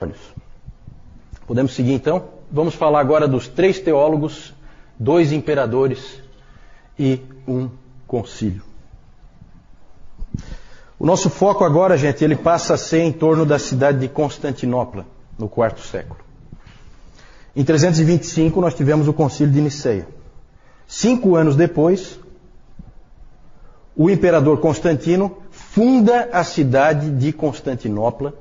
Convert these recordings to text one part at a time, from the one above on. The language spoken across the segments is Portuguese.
olhos. Podemos seguir então? Vamos falar agora dos 3 teólogos, 2 imperadores e um concílio. O nosso foco agora, gente, ele passa a ser em torno da cidade de Constantinopla, no 4º século. Em 325 nós tivemos o concílio de Niceia. 5 anos depois, o imperador Constantino funda a cidade de Constantinopla.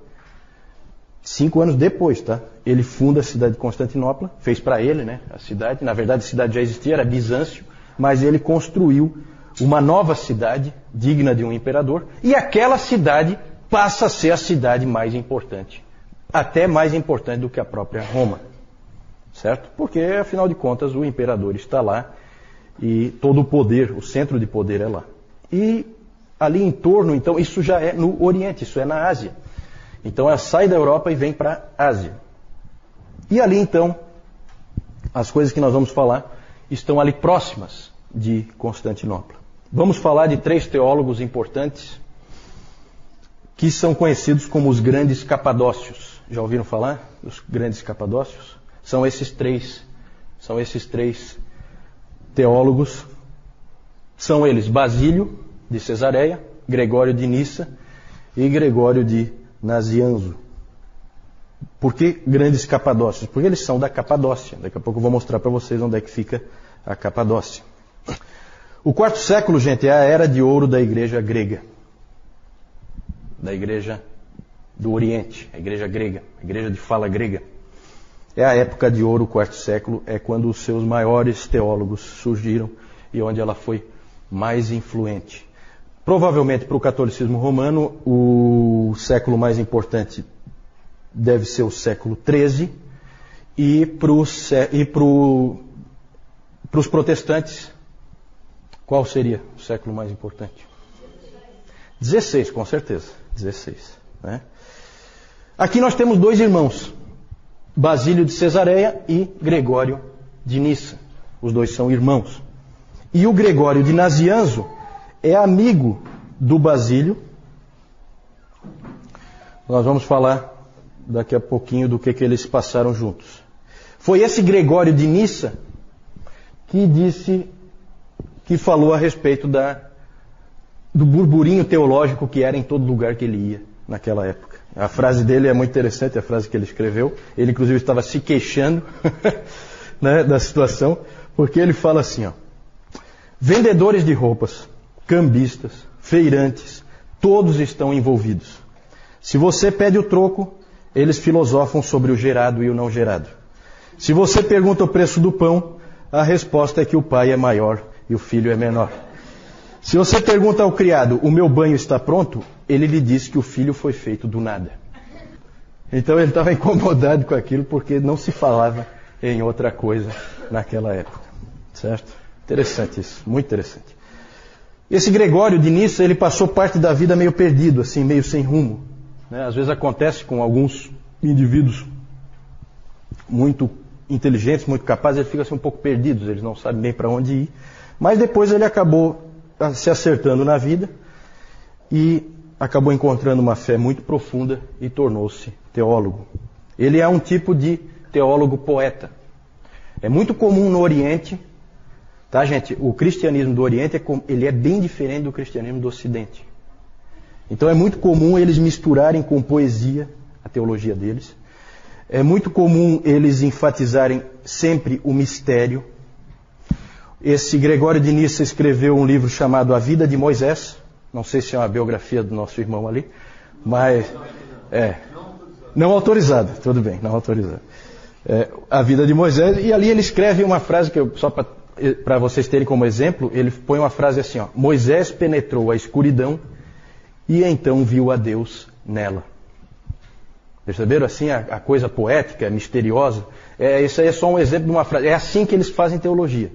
5 anos depois, tá? Ele funda a cidade de Constantinopla, fez para ele, né, a cidade. Na verdade, a cidade já existia, era Bizâncio, mas ele construiu uma nova cidade, digna de um imperador, e aquela cidade passa a ser a cidade mais importante, até mais importante do que a própria Roma, certo? Porque, afinal de contas, o imperador está lá e todo o poder, o centro de poder é lá. E ali em torno, então, isso já é no Oriente, isso é na Ásia. Então ela sai da Europa e vem para a Ásia. E ali então, as coisas que nós vamos falar estão ali próximas de Constantinopla. Vamos falar de 3 teólogos importantes que são conhecidos como os grandes capadócios. Já ouviram falar dos grandes capadócios? São esses três teólogos. São eles Basílio de Cesareia, Gregório de Nissa e Gregório de Nazianzo. Por que grandes capadócios? Porque eles são da Capadócia. Daqui a pouco eu vou mostrar para vocês onde é que fica a Capadócia. O 4º século, gente, é a era de ouro da igreja grega. Da igreja do Oriente, a igreja grega, a igreja de fala grega. É a época de ouro, o 4º século, é quando os seus maiores teólogos surgiram e onde ela foi mais influente. Provavelmente para o catolicismo romano, o século mais importante deve ser o século XIII, e para os protestantes, qual seria o século mais importante? 16, com certeza. 16. Né? Aqui nós temos 2 irmãos, Basílio de Cesareia e Gregório de Nissa. Os 2 são irmãos. E o Gregório de Nazianzo é amigo do Basílio. Nós vamos falar daqui a pouquinho do que eles passaram juntos. Foi esse Gregório de Nissa que falou a respeito do burburinho teológico que era em todo lugar que ele ia naquela época. A frase dele é muito interessante, a frase que ele escreveu. Ele inclusive estava se queixando né, da situação, porque ele fala assim, ó: vendedores de roupas, cambistas, feirantes, todos estão envolvidos. Se você pede o troco, eles filosofam sobre o gerado e o não gerado. Se você pergunta o preço do pão, a resposta é que o pai é maior e o filho é menor. Se você pergunta ao criado, o meu banho está pronto? Ele lhe diz que o filho foi feito do nada. Então ele estava incomodado com aquilo porque não se falava em outra coisa naquela época. Certo? Interessante isso, muito interessante. Esse Gregório de Nissa, ele passou parte da vida meio perdido, assim, meio sem rumo. Né? Às vezes acontece com alguns indivíduos muito inteligentes, muito capazes, eles ficam assim, um pouco perdidos, eles não sabem bem para onde ir. Mas depois ele acabou se acertando na vida e acabou encontrando uma fé muito profunda e tornou-se teólogo. Ele é um tipo de teólogo poeta. É muito comum no Oriente, tá, gente? O cristianismo do Oriente ele é bem diferente do cristianismo do Ocidente. Então é muito comum eles misturarem com poesia a teologia deles. É muito comum eles enfatizarem sempre o mistério. Esse Gregório de Nissa escreveu um livro chamado A Vida de Moisés. Não sei se é uma biografia do nosso irmão ali, mas não autorizada, tudo bem, não autorizada. A Vida de Moisés, e ali ele escreve uma frase que só para vocês terem como exemplo, ele põe uma frase assim, ó: Moisés penetrou a escuridão e então viu a Deus nela. Perceberam assim a coisa poética, misteriosa? Isso aí é só um exemplo de uma frase. É assim que eles fazem teologia.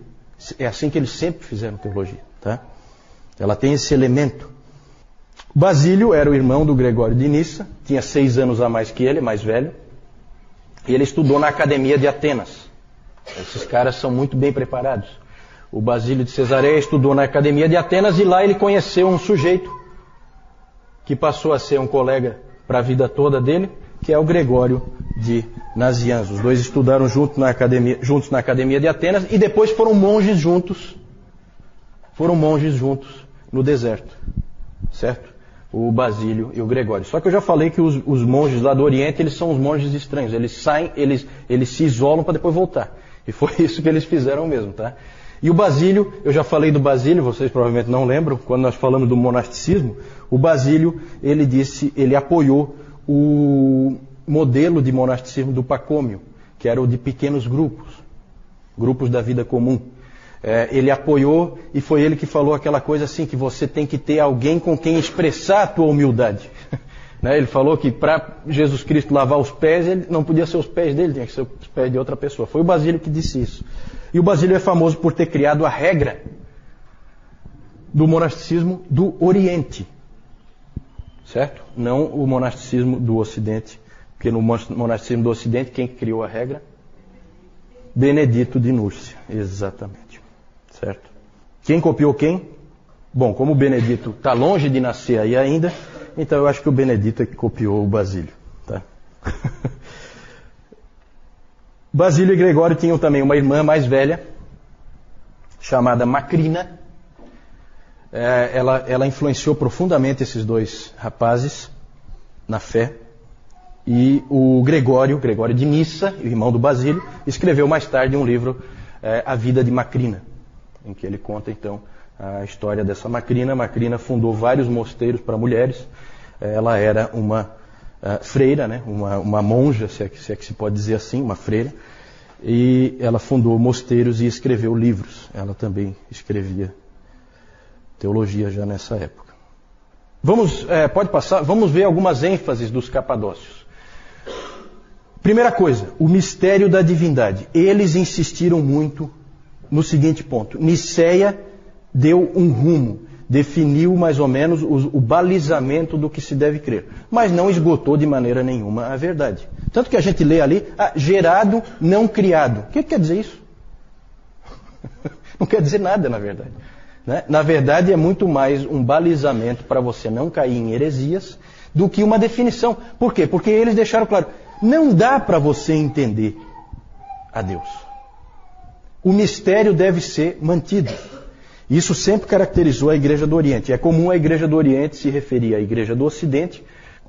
É assim que eles sempre fizeram teologia. Tá? Ela tem esse elemento. Basílio era o irmão do Gregório de Nissa, tinha 6 anos a mais que ele, mais velho. E ele estudou na Academia de Atenas. Esses caras são muito bem preparados. O Basílio de Cesareia estudou na Academia de Atenas e lá ele conheceu um sujeito que passou a ser um colega para a vida toda dele, que é o Gregório de Nazianzo. Os dois estudaram juntos na academia de Atenas e depois foram monges juntos no deserto, certo? O Basílio e o Gregório. Só que eu já falei que os monges lá do Oriente, eles são os monges estranhos. Eles saem, eles se isolam para depois voltar. E foi isso que eles fizeram mesmo, tá? E o Basílio, eu já falei do Basílio, vocês provavelmente não lembram, quando nós falamos do monasticismo, o Basílio, ele apoiou o modelo de monasticismo do Pacômio, que era o de pequenos grupos da vida comum. Ele apoiou e foi ele que falou aquela coisa assim, que você tem que ter alguém com quem expressar a tua humildade. Ele falou que para Jesus Cristo lavar os pés, ele não podia ser os pés dele, tinha que ser os pés de outra pessoa. Foi o Basílio que disse isso. E o Basílio é famoso por ter criado a regra do monasticismo do Oriente. Certo? Não o monasticismo do Ocidente. Porque no monasticismo do Ocidente, quem criou a regra? Benedito de Núrcia. Exatamente. Certo? Quem copiou quem? Bom, como o Benedito está longe de nascer aí ainda, então eu acho que o Benedito é que copiou o Basílio. Tá? Basílio e Gregório tinham também uma irmã mais velha, chamada Macrina. Ela influenciou profundamente esses dois rapazes na fé. E o Gregório de Nissa, o irmão do Basílio, escreveu mais tarde um livro, A Vida de Macrina, em que ele conta então a história dessa Macrina. Macrina fundou vários mosteiros para mulheres. Ela era uma freira, né? uma monja, se é que se pode dizer assim, uma freira. E ela fundou mosteiros e escreveu livros. Ela também escrevia teologia já nessa época. Pode passar, vamos ver algumas ênfases dos capadócios. Primeira coisa, o mistério da divindade. Eles insistiram muito no seguinte ponto. Nicéia deu um rumo, definiu mais ou menos o balizamento do que se deve crer, mas não esgotou de maneira nenhuma a verdade. Tanto que a gente lê ali, gerado, não criado. O que quer dizer isso? Não quer dizer nada, na verdade. Né? Na verdade, é muito mais um balizamento para você não cair em heresias do que uma definição. Por quê? Porque eles deixaram claro, não dá para você entender a Deus. O mistério deve ser mantido. Isso sempre caracterizou a Igreja do Oriente. É comum a Igreja do Oriente se referir à Igreja do Ocidente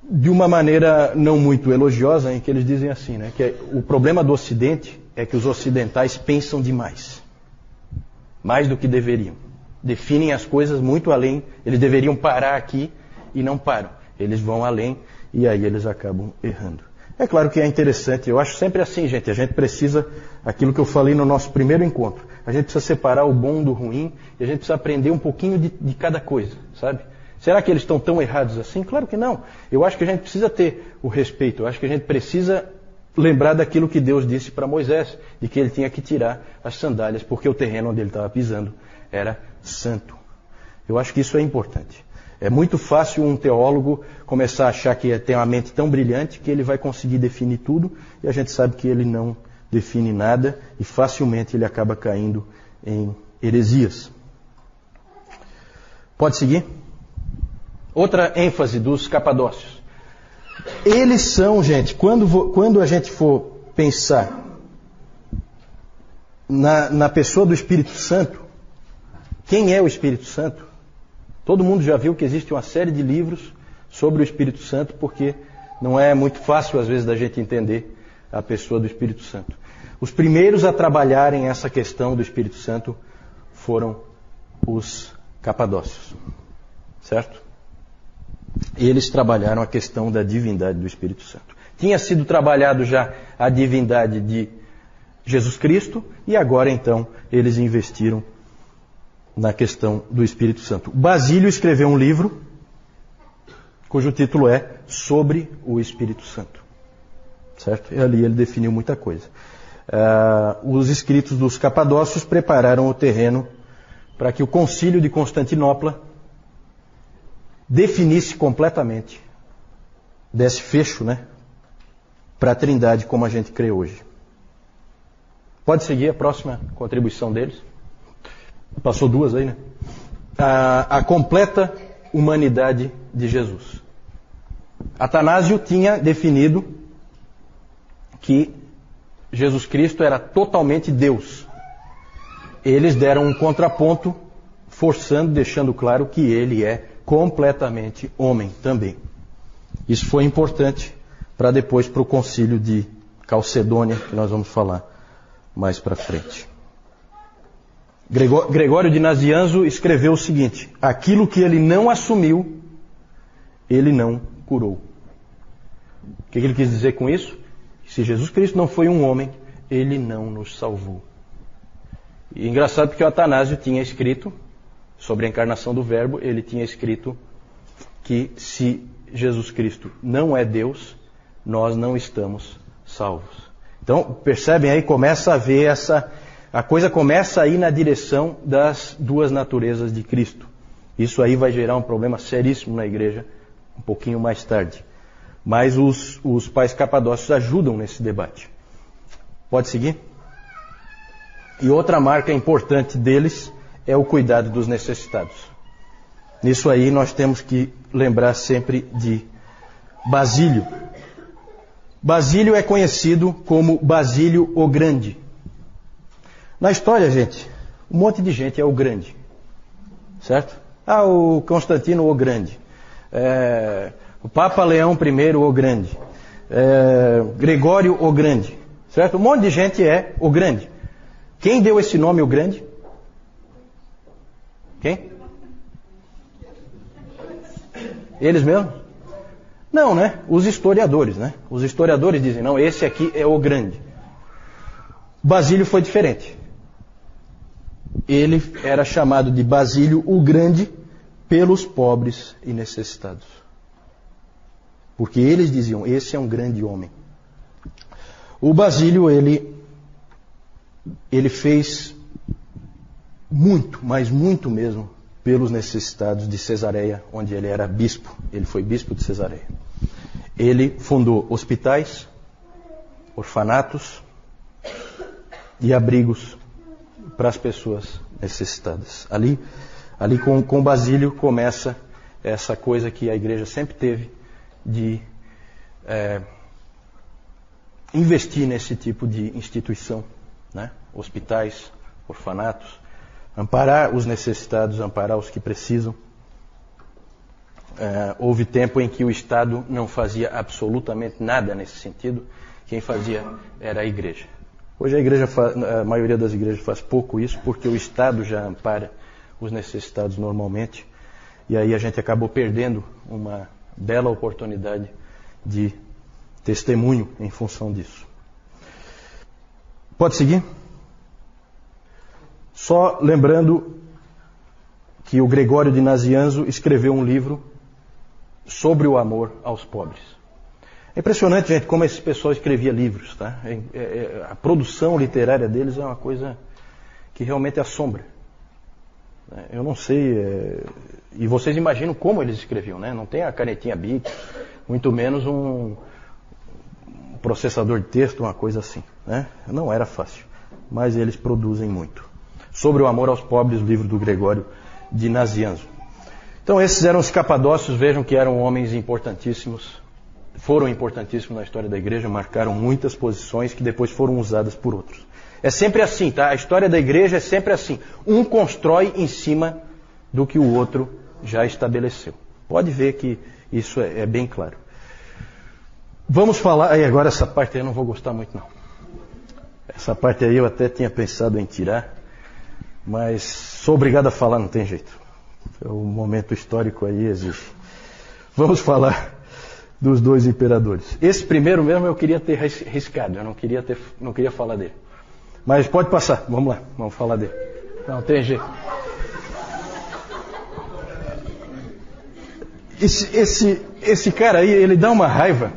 de uma maneira não muito elogiosa, em que eles dizem assim, né, que o problema do Ocidente é que os ocidentais pensam demais. Mais do que deveriam. Definem as coisas muito além. Eles deveriam parar aqui e não param. Eles vão além e aí eles acabam errando. É claro que é interessante. Eu acho sempre assim, gente. A gente precisa, aquilo que eu falei no nosso primeiro encontro, a gente precisa separar o bom do ruim e a gente precisa aprender um pouquinho de cada coisa, sabe? Será que eles estão tão errados assim? Claro que não. Eu acho que a gente precisa ter o respeito. Eu acho que a gente precisa lembrar daquilo que Deus disse para Moisés, de que ele tinha que tirar as sandálias, porque o terreno onde ele estava pisando era santo. Eu acho que isso é importante. É muito fácil um teólogo começar a achar que tem uma mente tão brilhante que ele vai conseguir definir tudo, e a gente sabe que ele não define nada, e facilmente ele acaba caindo em heresias. Pode seguir? Outra ênfase dos capadócios. Eles são, gente, quando a gente for pensar na pessoa do Espírito Santo, quem é o Espírito Santo? Todo mundo já viu que existe uma série de livros sobre o Espírito Santo, porque não é muito fácil, às vezes, da gente entender a pessoa do Espírito Santo. Os primeiros a trabalharem essa questão do Espírito Santo foram os capadócios. Certo? Eles trabalharam a questão da divindade do Espírito Santo. Tinha sido trabalhado já a divindade de Jesus Cristo, e agora, então, eles investiram na questão do Espírito Santo. Basílio escreveu um livro cujo título é Sobre o Espírito Santo. Certo? E ali ele definiu muita coisa. Os escritos dos capadócios prepararam o terreno para que o Concílio de Constantinopla definisse completamente, desse fecho, né, para a Trindade como a gente crê hoje. Pode seguir a próxima contribuição deles. Passou duas aí, né? A completa humanidade de Jesus. Atanásio tinha definido que Jesus Cristo era totalmente Deus. Eles deram um contraponto, forçando, deixando claro que ele é completamente homem também. Isso foi importante para depois para o concílio de Calcedônia, que nós vamos falar mais para frente. Gregório de Nazianzo escreveu o seguinte: aquilo que ele não assumiu, ele não curou. O que ele quis dizer com isso? Se Jesus Cristo não foi um homem, ele não nos salvou. E é engraçado porque o Atanásio tinha escrito sobre a encarnação do Verbo, ele tinha escrito que se Jesus Cristo não é Deus, nós não estamos salvos. Então, percebem aí, começa a ver a coisa começa a ir na direção das duas naturezas de Cristo. Isso aí vai gerar um problema seríssimo na igreja um pouquinho mais tarde. Mas os pais capadócios ajudam nesse debate. Pode seguir? E outra marca importante deles é o cuidado dos necessitados. Nisso aí nós temos que lembrar sempre de Basílio. Basílio é conhecido como Basílio o Grande. Na história, gente, um monte de gente é o Grande. Certo? O Constantino o Grande. O Papa Leão I o Grande. Gregório o Grande. Certo? Um monte de gente é o Grande. Quem deu esse nome, o Grande? Quem? Eles mesmos? Não, né? Os historiadores, né? Os historiadores dizem, não, esse aqui é o Grande. Basílio foi diferente. Ele era chamado de Basílio o Grande pelos pobres e necessitados. Porque eles diziam, esse é um grande homem. O Basílio, ele fez muito, mas muito mesmo, pelos necessitados de Cesareia, onde ele era bispo. Ele foi bispo de Cesareia. Ele fundou hospitais, orfanatos e abrigos para as pessoas necessitadas. Ali com Basílio começa essa coisa que a igreja sempre teve de investir nesse tipo de instituição, né? Hospitais, orfanatos, amparar os necessitados, amparar os que precisam. Houve tempo em que o Estado não fazia absolutamente nada nesse sentido. Quem fazia era a igreja. Hoje a maioria das igrejas faz pouco isso, porque o Estado já ampara os necessitados normalmente. E aí a gente acabou perdendo uma bela oportunidade de testemunho em função disso. Pode seguir? Só lembrando que o Gregório de Nazianzo escreveu um livro sobre o amor aos pobres. É impressionante, gente, como esse pessoal escrevia livros, tá? A produção literária deles é uma coisa que realmente assombra. Eu não sei, e vocês imaginam como eles escreviam, né? Não tem a canetinha Bic, muito menos um processador de texto, uma coisa assim, né? Não era fácil, mas eles produzem muito. Sobre o amor aos pobres, o livro do Gregório de Nazianzo. Então esses eram os capadócios, vejam que eram homens importantíssimos, foram importantíssimos na história da igreja, marcaram muitas posições que depois foram usadas por outros. É sempre assim, tá? A história da igreja é sempre assim. Um constrói em cima do que o outro já estabeleceu. Pode ver que isso é bem claro. Vamos falar, e agora essa parte aí eu não vou gostar muito não. Essa parte aí eu até tinha pensado em tirar, mas sou obrigado a falar, não tem jeito. O momento histórico aí exige. Vamos falar dos dois imperadores. Esse primeiro mesmo eu queria ter riscado, eu não queria falar dele. Mas pode passar, vamos lá, vamos falar dele. Não tem jeito. Esse cara aí, ele dá uma raiva.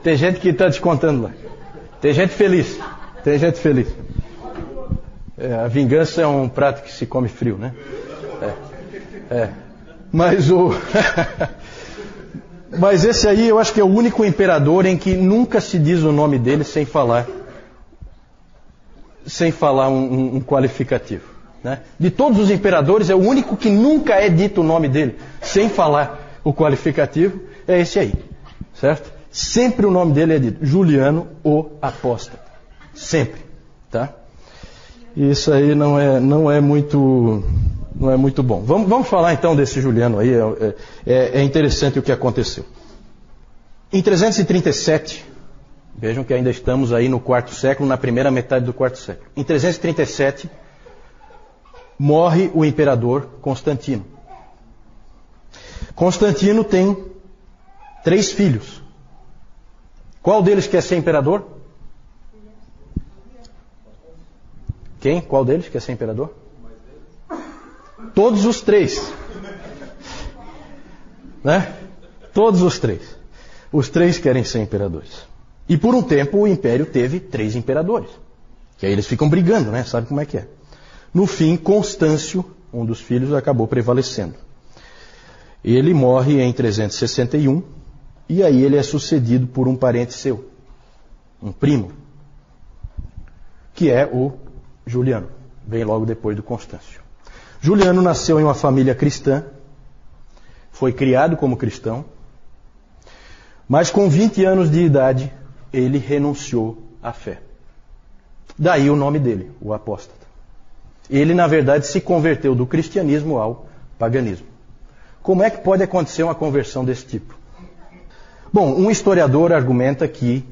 Tem gente que está descontando lá. Tem gente feliz. A vingança é um prato que se come frio, né? Mas esse aí eu acho que é o único imperador em que nunca se diz o nome dele sem falar um qualificativo, né? De todos os imperadores é o único que nunca é dito o nome dele sem falar o qualificativo é esse aí, certo? Sempre o nome dele é dito, Juliano o Apóstata. Sempre, tá? E isso aí não é muito bom. Vamos falar então desse Juliano aí, é interessante o que aconteceu. Em 337, vejam que ainda estamos aí no quarto século, na primeira metade do quarto século. Em 337, morre o imperador Constantino. Constantino tem 3 filhos. Qual deles quer ser imperador? Quem? Qual deles quer ser imperador? Todos os 3. Né? Todos os 3. Os 3 querem ser imperadores. E por um tempo o império teve 3 imperadores. Que aí eles ficam brigando, né? Sabe como é que é? No fim, Constâncio, um dos filhos, acabou prevalecendo. Ele morre em 361 e aí ele é sucedido por um parente seu, um primo, que é o Juliano. Vem logo depois do Constâncio. Juliano nasceu em uma família cristã, foi criado como cristão, mas com 20 anos de idade ele renunciou à fé. Daí o nome dele, o apóstata. Ele, na verdade, se converteu do cristianismo ao paganismo. Como é que pode acontecer uma conversão desse tipo? Bom, um historiador argumenta que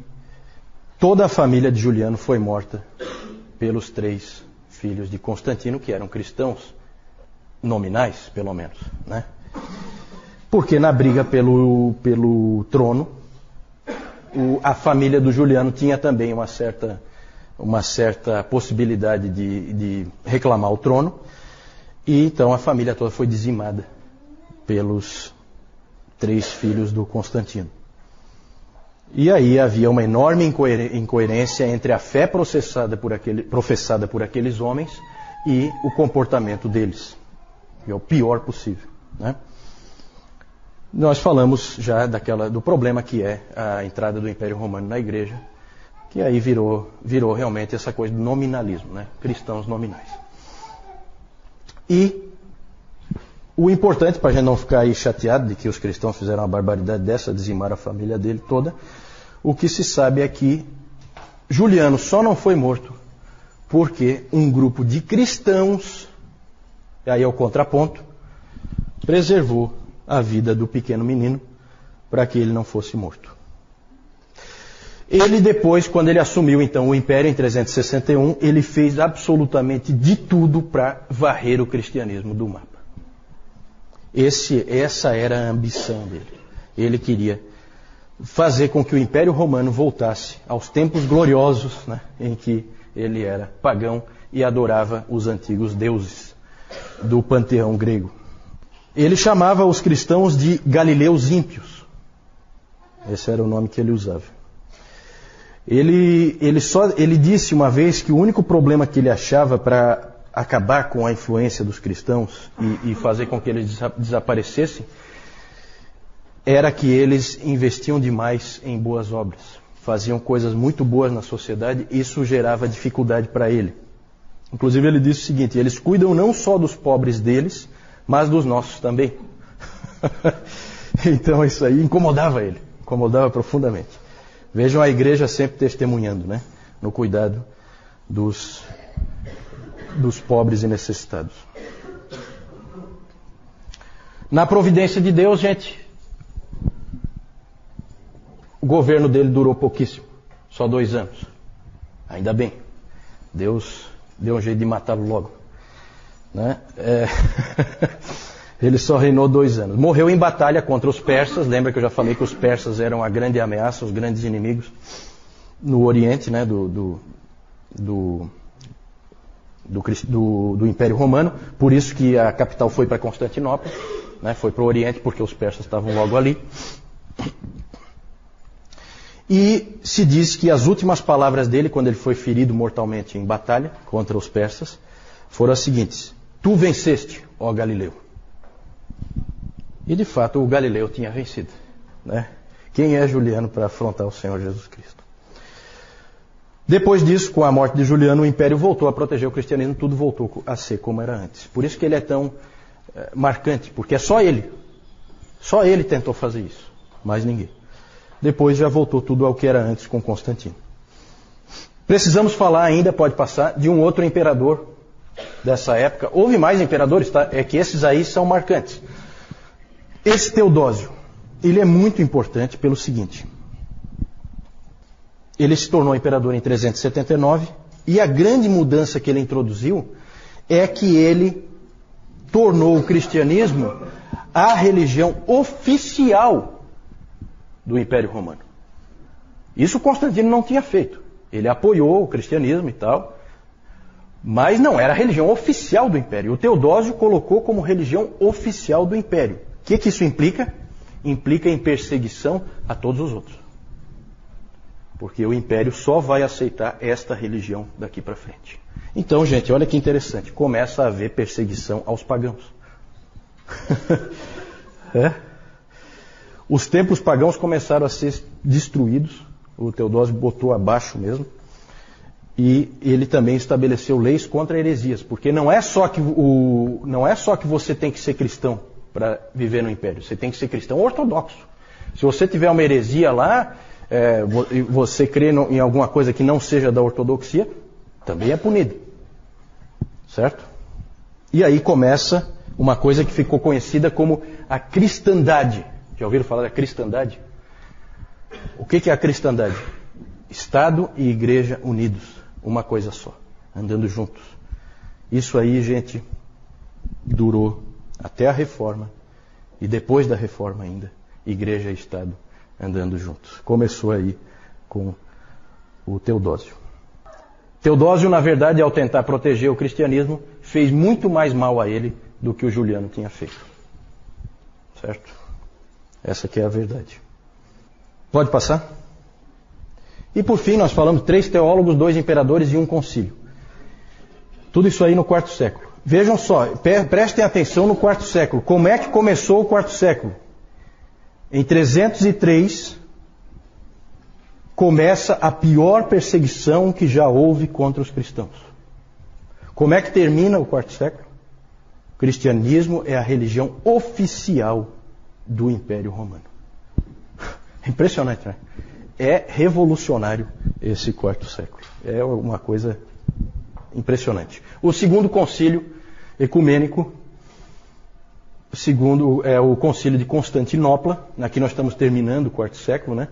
toda a família de Juliano foi morta pelos 3 filhos de Constantino, que eram cristãos, nominais, pelo menos, né? Porque na briga pelo trono, a família do Juliano tinha também uma certa possibilidade de reclamar o trono, e então a família toda foi dizimada pelos 3 filhos do Constantino. E aí havia uma enorme incoerência entre a fé professada por aqueles homens e o comportamento deles. Que é o pior possível, né? Nós falamos já do problema que é a entrada do Império Romano na igreja, que aí virou realmente essa coisa do nominalismo, né? Cristãos nominais. E o importante, para a gente não ficar aí chateado de que os cristãos fizeram uma barbaridade dessa, dizimaram a família dele toda, o que se sabe é que Juliano só não foi morto porque um grupo de cristãos, e aí é o contraponto, preservou a vida do pequeno menino para que ele não fosse morto. Ele depois, quando ele assumiu então o império em 361, ele fez absolutamente de tudo para varrer o cristianismo do mapa. Essa era a ambição dele. Ele queria fazer com que o Império Romano voltasse aos tempos gloriosos, né, em que ele era pagão e adorava os antigos deuses do panteão grego. Ele chamava os cristãos de galileus ímpios. Esse era o nome que ele usava. Ele disse uma vez que o único problema que ele achava para acabar com a influência dos cristãos e fazer com que eles desaparecessem era que eles investiam demais em boas obras. Faziam coisas muito boas na sociedade e isso gerava dificuldade para ele. Inclusive ele disse o seguinte: eles cuidam não só dos pobres deles, mas dos nossos também. Então isso aí incomodava ele, incomodava profundamente. Vejam a igreja sempre testemunhando, né, no cuidado dos pobres e necessitados. Na providência de Deus, gente, o governo dele durou pouquíssimo, só 2 anos. Ainda bem, Deus deu um jeito de matá-lo logo, né? Ele só reinou 2 anos. Morreu em batalha contra os persas. Lembra que eu já falei que os persas eram a grande ameaça, os grandes inimigos no Oriente, né, do Império Romano. Por isso que a capital foi para Constantinopla, né, foi para o Oriente, porque os persas estavam logo ali. E se diz que as últimas palavras dele, quando ele foi ferido mortalmente em batalha contra os persas, foram as seguintes: tu venceste, ó Galileu. E de fato o Galileu tinha vencido, né? Quem é Juliano para afrontar o Senhor Jesus Cristo? Depois disso, com a morte de Juliano, o império voltou a proteger o cristianismo, tudo voltou a ser como era antes. Por isso que ele é tão marcante, porque é só ele. Só ele tentou fazer isso, mais ninguém. Depois já voltou tudo ao que era antes com Constantino. Precisamos falar ainda, pode passar, de um outro imperador dessa época. Houve mais imperadores, tá? É que esses aí são marcantes. Esse Teodósio, ele é muito importante pelo seguinte. Ele se tornou imperador em 379 e a grande mudança que ele introduziu é que ele tornou o cristianismo a religião oficial do Império Romano. Isso Constantino não tinha feito. Ele apoiou o cristianismo e tal, mas não era a religião oficial do Império. O Teodósio colocou como religião oficial do Império. O que isso implica? Implica em perseguição a todos os outros. Porque o Império só vai aceitar esta religião daqui para frente. Então, gente, olha que interessante. Começa a haver perseguição aos pagãos. Os templos pagãos começaram a ser destruídos. O Teodósio botou abaixo mesmo. E ele também estabeleceu leis contra heresias. Porque não é só que você tem que ser cristão para viver no Império. Você tem que ser cristão ortodoxo. Se você tiver uma heresia lá, você crê em alguma coisa que não seja da ortodoxia, também é punido. Certo? E aí começa uma coisa que ficou conhecida como a cristandade. Já ouviram falar da cristandade? O que é a cristandade? Estado e igreja unidos, uma coisa só, andando juntos. Isso aí, gente, durou até a Reforma e depois da Reforma ainda, igreja e Estado andando juntos. Começou aí com o Teodósio. Teodósio, na verdade, ao tentar proteger o cristianismo, fez muito mais mal a ele do que o Juliano tinha feito. Certo? Essa que é a verdade. Pode passar? E por fim, nós falamos 3 teólogos, 2 imperadores e 1 concílio. Tudo isso aí no 4º século. Vejam só, prestem atenção no 4º século. Como é que começou o 4º século? Em 303, começa a pior perseguição que já houve contra os cristãos. Como é que termina o 4º século? O cristianismo é a religião oficial do Império Romano. Impressionante, né? É revolucionário esse 4º século. É uma coisa impressionante. O 2º concílio ecumênico, segundo é o concílio de Constantinopla. Aqui nós estamos terminando o 4º século, né?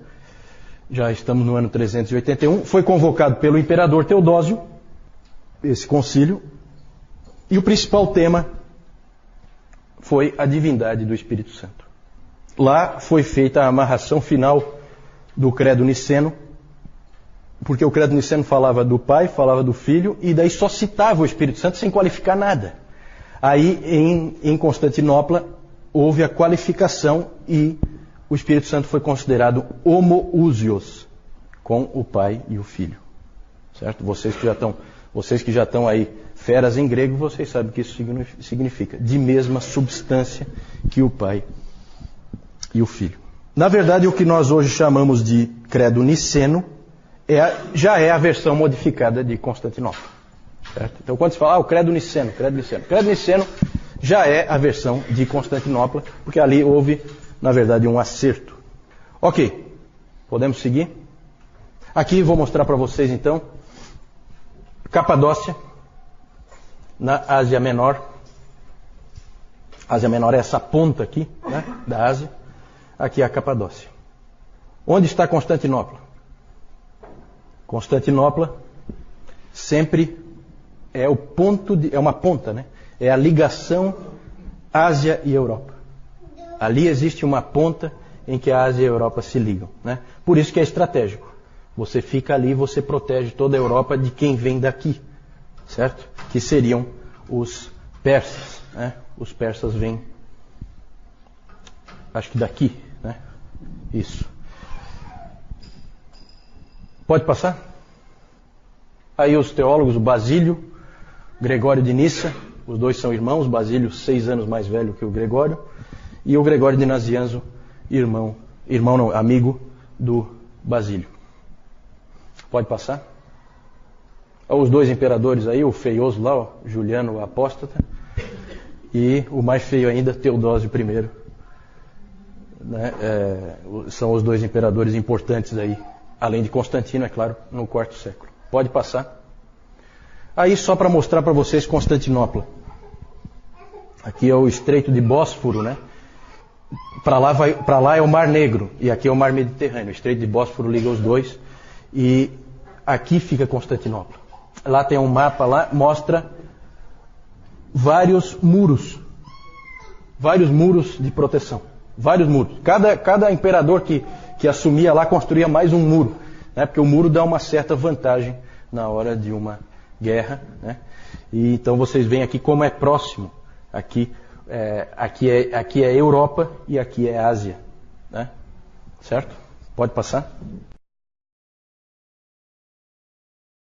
Já estamos no ano 381. Foi convocado pelo imperador Teodósio, esse concílio, e o principal tema foi a divindade do Espírito Santo. Lá foi feita a amarração final do credo niceno, porque o credo niceno falava do Pai, falava do Filho, e daí só citava o Espírito Santo sem qualificar nada. Aí, em Constantinopla, houve a qualificação e o Espírito Santo foi considerado homoousios, com o Pai e o Filho. Certo? Vocês que já estão aí feras em grego, vocês sabem o que isso significa. De mesma substância que o Pai e o Filho. Na verdade, o que nós hoje chamamos de credo niceno já é a versão modificada de Constantinopla. Certo? Então, quando se fala o credo niceno já é a versão de Constantinopla, porque ali houve, na verdade, um acerto. Ok, podemos seguir? Aqui vou mostrar para vocês, então, Capadócia, na Ásia Menor. Ásia Menor é essa ponta aqui, né, da Ásia. Aqui é a Capadócia. Onde está Constantinopla? Constantinopla sempre é o ponto é uma ponta, né? É a ligação Ásia e Europa. Ali existe uma ponta em que a Ásia e a Europa se ligam, né? Por isso que é estratégico. Você fica ali, você protege toda a Europa de quem vem daqui, certo? Que seriam os persas, né? Os persas vêm, acho que daqui, né? Isso. Pode passar? Aí os teólogos, o Basílio, Gregório de Nissa, os dois são irmãos, Basílio 6 anos mais velho que o Gregório, e o Gregório de Nazianzo, amigo do Basílio. Pode passar? Os 2 imperadores aí, o feioso lá, Juliano o apóstata, e o mais feio ainda, Teodósio I, né, são os dois imperadores importantes aí, além de Constantino, é claro, no quarto século. Pode passar. Aí só para mostrar para vocês Constantinopla. Aqui é o Estreito de Bósforo, né? Para lá é o Mar Negro e aqui é o Mar Mediterrâneo. O Estreito de Bósforo liga os dois e aqui fica Constantinopla. Lá tem um mapa, lá mostra vários muros de proteção, vários muros. Cada imperador que assumia lá construía mais um muro, né? Porque o muro dá uma certa vantagem na hora de uma guerra, né? E então vocês veem aqui como é próximo. Aqui é Europa e aqui é Ásia, né? Certo? Pode passar?